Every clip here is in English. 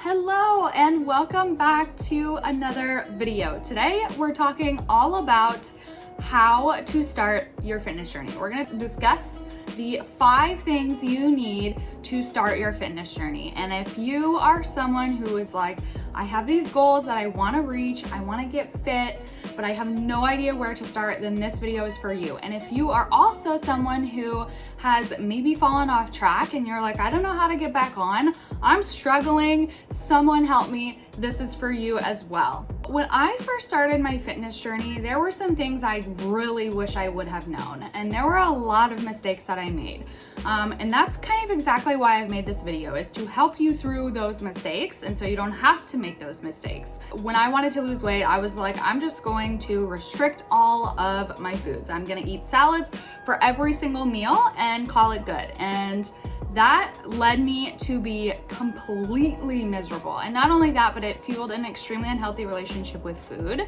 Hello and welcome back to another video. Today we're talking all about how to start your fitness journey. We're going to discuss the 5 things you need to start your fitness journey. And if you are someone who is like, I have these goals that I want to reach, I want to get fit, but I have no idea where to start, then this video is for you. And if you are also someone who has maybe fallen off track and you're like, I don't know how to get back on, I'm struggling, someone help me, this is for you as well. When I first started my fitness journey, there were some things I really wish I would have known. And there were a lot of mistakes that I made. And that's kind of exactly why I've made this video, is to help you through those mistakes. And so you don't have to make those mistakes. When I wanted to lose weight, I was like, I'm just going to restrict all of my foods. I'm gonna eat salads for every single meal and call it good. And that led me to be completely miserable. And not only that, but it fueled an extremely unhealthy relationship with food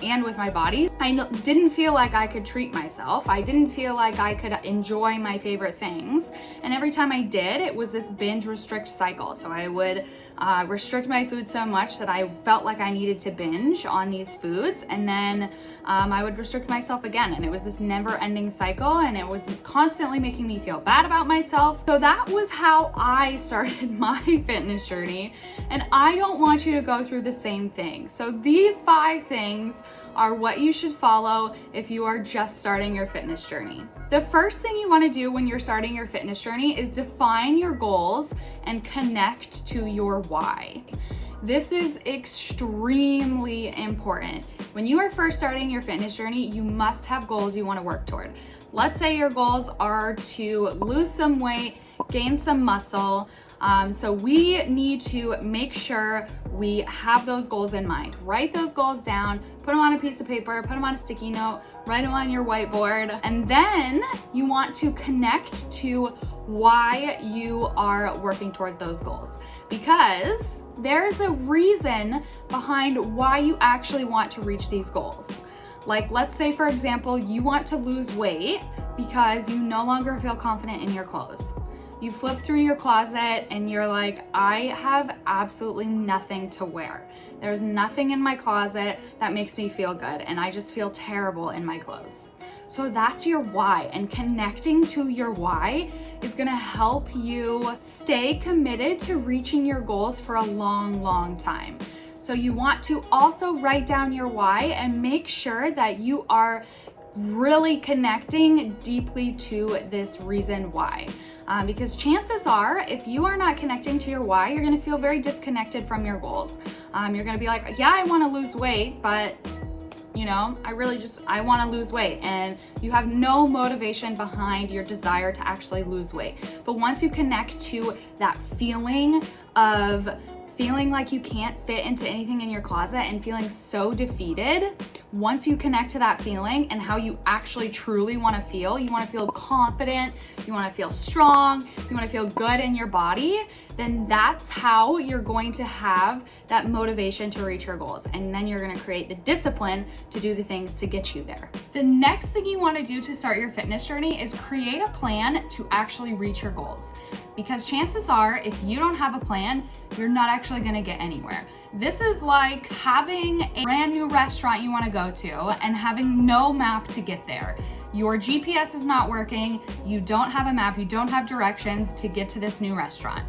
and with my body. I didn't feel like I could treat myself. I didn't feel like I could enjoy my favorite things. And every time I did, it was this binge restrict cycle. So I would restrict my food so much that I felt like I needed to binge on these foods. And then I would restrict myself again. And it was this never ending cycle. And it was constantly making me feel bad about myself. So that was how I started my fitness journey. And I don't want you to go through the same thing. So these 5 things are what you should follow if you are just starting your fitness journey. The first thing you want to do when you're starting your fitness journey is define your goals and connect to your why. This is extremely important. When you are first starting your fitness journey, you must have goals you want to work toward. Let's say your goals are to lose some weight, gain some muscle. So we need to make sure we have those goals in mind. Write those goals down, put them on a piece of paper, put them on a sticky note, write them on your whiteboard. And then you want to connect to why you are working toward those goals. Because there's a reason behind why you actually want to reach these goals. Like, let's say, for example, you want to lose weight because you no longer feel confident in your clothes. You flip through your closet and you're like, I have absolutely nothing to wear. There's nothing in my closet that makes me feel good, and I just feel terrible in my clothes. So that's your why, and connecting to your why is gonna help you stay committed to reaching your goals for a long, long time. So you want to also write down your why and make sure that you are really connecting deeply to this reason why. Because chances are, if you are not connecting to your why, you're gonna feel very disconnected from your goals. You're gonna be like, yeah, I wanna lose weight, but you know, I wanna lose weight. And you have no motivation behind your desire to actually lose weight. But once you connect to that feeling of feeling like you can't fit into anything in your closet and feeling so defeated, once you connect to that feeling and how you actually truly want to feel, you want to feel confident, you want to feel strong, you want to feel good in your body, then that's how you're going to have that motivation to reach your goals. And then you're going to create the discipline to do the things to get you there. The next thing you want to do to start your fitness journey is create a plan to actually reach your goals. Because chances are, if you don't have a plan, you're not actually going to get anywhere. This is like having a brand new restaurant you want to go to and having no map to get there. Your GPS is not working, you don't have a map, you don't have directions to get to this new restaurant.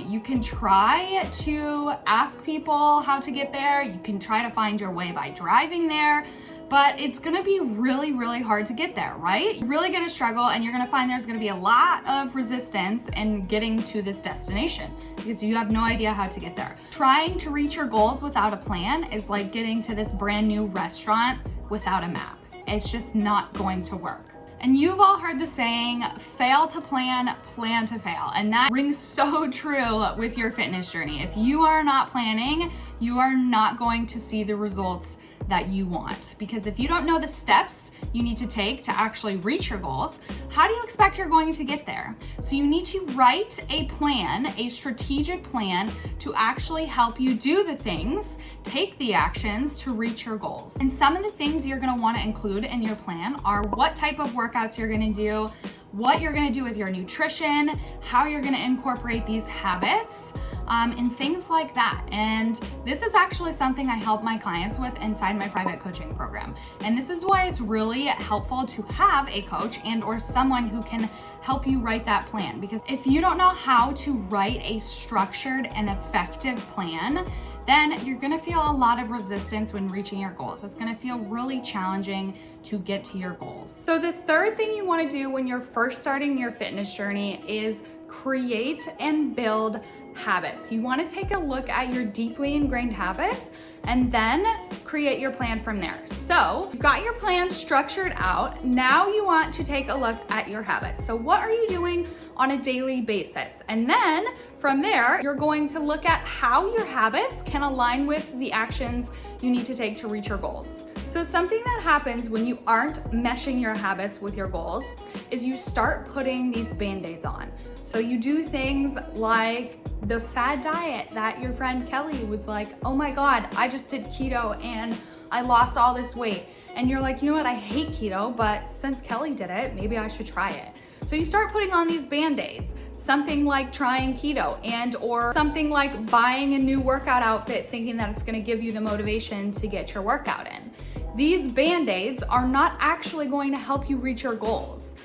You can try to ask people how to get there, you can try to find your way by driving there, but it's gonna be really, really hard to get there, right? You're really gonna struggle, and you're gonna find there's gonna be a lot of resistance in getting to this destination because you have no idea how to get there. Trying to reach your goals without a plan is like getting to this brand new restaurant without a map. It's just not going to work. And you've all heard the saying, fail to plan, plan to fail. And that rings so true with your fitness journey. If you are not planning, you are not going to see the results that you want. Because if you don't know the steps you need to take to actually reach your goals, how do you expect you're going to get there? So you need to write a plan, a strategic plan to actually help you do the things, take the actions to reach your goals. And some of the things you're gonna wanna include in your plan are what type of workouts you're gonna do, what you're gonna do with your nutrition, how you're gonna incorporate these habits, and things like that. And this is actually something I help my clients with inside my private coaching program. And this is why it's really helpful to have a coach and or someone who can help you write that plan. Because if you don't know how to write a structured and effective plan, then you're gonna feel a lot of resistance when reaching your goals. It's gonna feel really challenging to get to your goals. So the third thing you wanna do when you're first starting your fitness journey is create and build habits. You wanna take a look at your deeply ingrained habits and then create your plan from there. So you've got your plan structured out. Now you want to take a look at your habits. So what are you doing on a daily basis? And then from there, you're going to look at how your habits can align with the actions you need to take to reach your goals. So something that happens when you aren't meshing your habits with your goals is you start putting these Band-Aids on. So you do things like the fad diet that your friend Kelly was like, oh my God, I just did keto and I lost all this weight. And you're like, you know what, I hate keto, but since Kelly did it, maybe I should try it. So you start putting on these Band-Aids, something like trying keto and or something like buying a new workout outfit thinking that it's gonna give you the motivation to get your workout in. These Band-Aids are not actually going to help you reach your goals.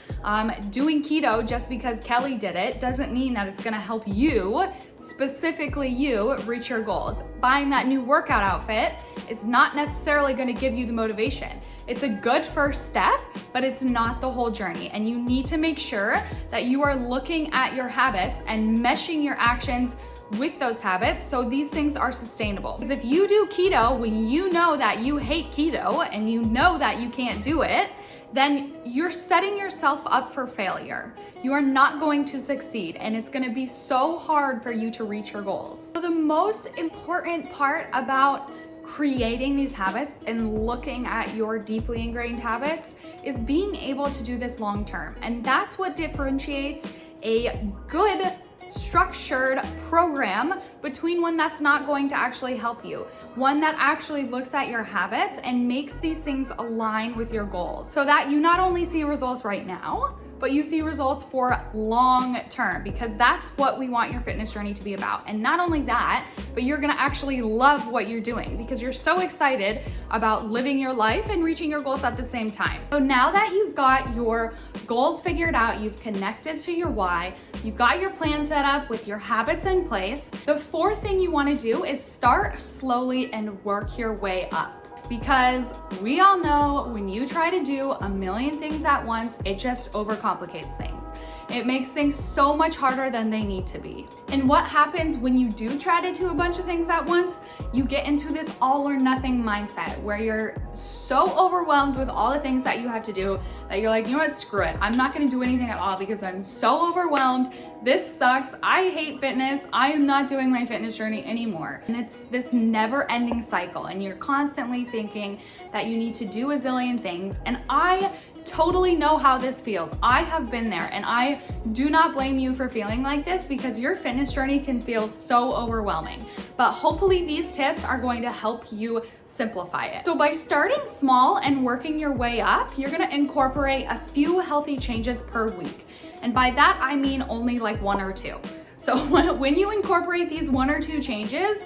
Doing keto just because Kelly did it doesn't mean that it's gonna help you, specifically you, reach your goals. Buying that new workout outfit is not necessarily gonna give you the motivation. It's a good first step, but it's not the whole journey. And you need to make sure that you are looking at your habits and meshing your actions with those habits so these things are sustainable. Because if you do keto when you know that you hate keto and you know that you can't do it, then you're setting yourself up for failure. You are not going to succeed and it's gonna be so hard for you to reach your goals. So the most important part about creating these habits and looking at your deeply ingrained habits is being able to do this long term. And that's what differentiates a good structured program between one that's not going to actually help you, one that actually looks at your habits and makes these things align with your goals so that you not only see results right now, but you see results for long term, because that's what we want your fitness journey to be about. And not only that, but you're gonna actually love what you're doing because you're so excited about living your life and reaching your goals at the same time. So now that you've got your goals figured out, you've connected to your why, you've got your plan set up with your habits in place, the fourth thing you wanna do is start slowly and work your way up. Because we all know when you try to do a million things at once, it just overcomplicates things. It makes things so much harder than they need to be. And what happens when you do try to do a bunch of things at once? You get into this all or nothing mindset where you're so overwhelmed with all the things that you have to do that you're like, you know what, screw it. I'm not gonna do anything at all because I'm so overwhelmed. This sucks. I hate fitness. I am not doing my fitness journey anymore. And it's this never ending cycle. And you're constantly thinking that you need to do a zillion things. And I totally know how this feels. I have been there and I do not blame you for feeling like this because your fitness journey can feel so overwhelming. But hopefully these tips are going to help you simplify it. So by starting small and working your way up, you're gonna incorporate a few healthy changes per week. And by that, I mean only like one or two. So when you incorporate these one or two changes,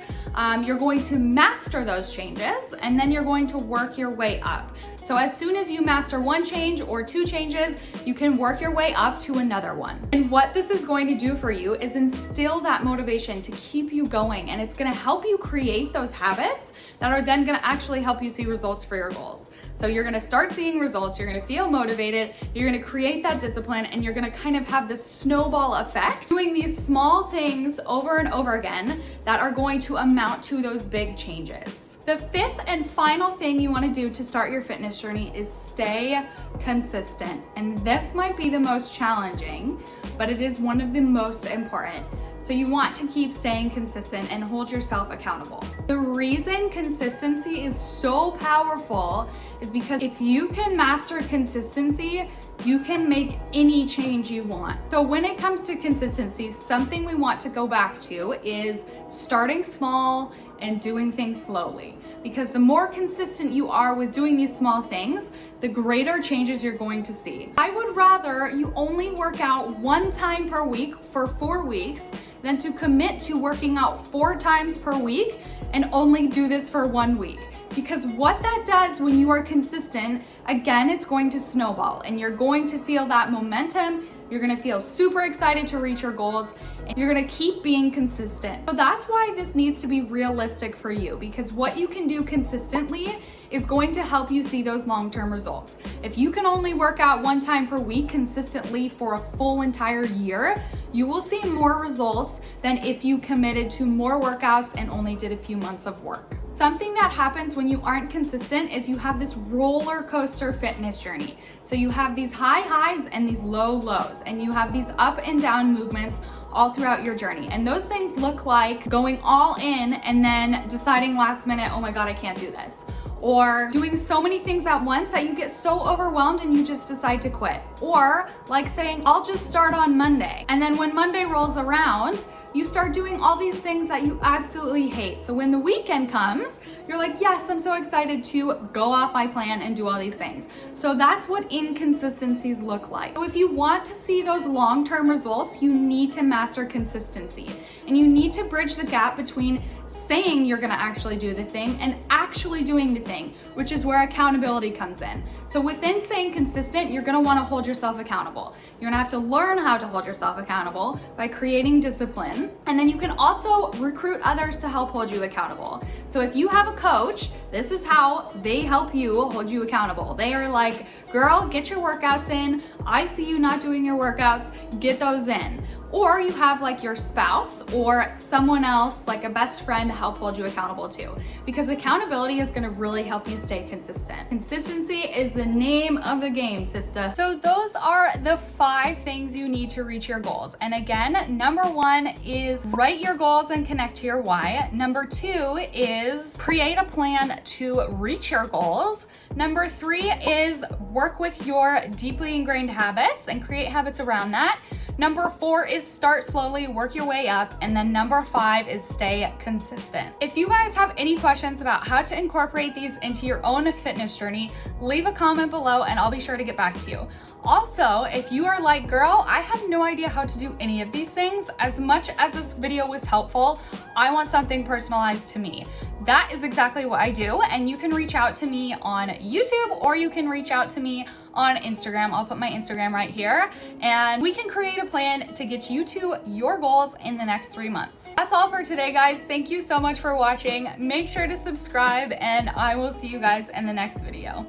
you're going to master those changes and then you're going to work your way up. So as soon as you master one change or two changes, you can work your way up to another one. And what this is going to do for you is instill that motivation to keep you going, and it's gonna help you create those habits that are then gonna actually help you see results for your goals. So you're gonna start seeing results, you're gonna feel motivated, you're gonna create that discipline, and you're gonna kind of have this snowball effect, doing these small things over and over again that are going to amount to those big changes. The fifth and final thing you wanna do to start your fitness journey is stay consistent. And this might be the most challenging, but it is one of the most important. So you want to keep staying consistent and hold yourself accountable. The reason consistency is so powerful is because if you can master consistency, you can make any change you want. So when it comes to consistency, something we want to go back to is starting small and doing things slowly. Because the more consistent you are with doing these small things, the greater changes you're going to see. I would rather you only work out 1 time per week for 4 weeks than to commit to working out 4 times per week and only do this for 1 week. Because what that does when you are consistent, again, it's going to snowball and you're going to feel that momentum. You're gonna feel super excited to reach your goals and you're gonna keep being consistent. So that's why this needs to be realistic for you, because what you can do consistently is going to help you see those long-term results. If you can only work out 1 time per week consistently for a full entire year, you will see more results than if you committed to more workouts and only did a few months of work. Something that happens when you aren't consistent is you have this roller coaster fitness journey. So you have these high highs and these low lows, and you have these up and down movements all throughout your journey. And those things look like going all in and then deciding last minute, oh my God, I can't do this. Or doing so many things at once that you get so overwhelmed and you just decide to quit. Or like saying, I'll just start on Monday. And then when Monday rolls around, you start doing all these things that you absolutely hate. So when the weekend comes, you're like, yes, I'm so excited to go off my plan and do all these things. So that's what inconsistencies look like. So if you want to see those long-term results, you need to master consistency. And you need to bridge the gap between saying you're gonna actually do the thing and actually doing the thing, which is where accountability comes in. So within staying consistent, you're gonna wanna hold yourself accountable. You're gonna have to learn how to hold yourself accountable by creating discipline. And then you can also recruit others to help hold you accountable. So if you have a coach, this is how they help you hold you accountable. They are like, girl, get your workouts in. I see you not doing your workouts, get those in. Or you have like your spouse or someone else, like a best friend, help hold you accountable too. Because accountability is gonna really help you stay consistent. Consistency is the name of the game, sister. So those are the 5 things you need to reach your goals. And again, number 1 is write your goals and connect to your why. Number 2 is create a plan to reach your goals. Number 3 is work with your deeply ingrained habits and create habits around that. Number 4 is start slowly, work your way up. And then number 5 is stay consistent. If you guys have any questions about how to incorporate these into your own fitness journey, leave a comment below and I'll be sure to get back to you. Also, if you are like, girl, I have no idea how to do any of these things, as much as this video was helpful, I want something personalized to me. That is exactly what I do, and you can reach out to me on YouTube or you can reach out to me on Instagram. I'll put my Instagram right here, and we can create a plan to get you to your goals in the next 3 months. That's all for today, guys. Thank you so much for watching. Make sure to subscribe, and I will see you guys in the next video.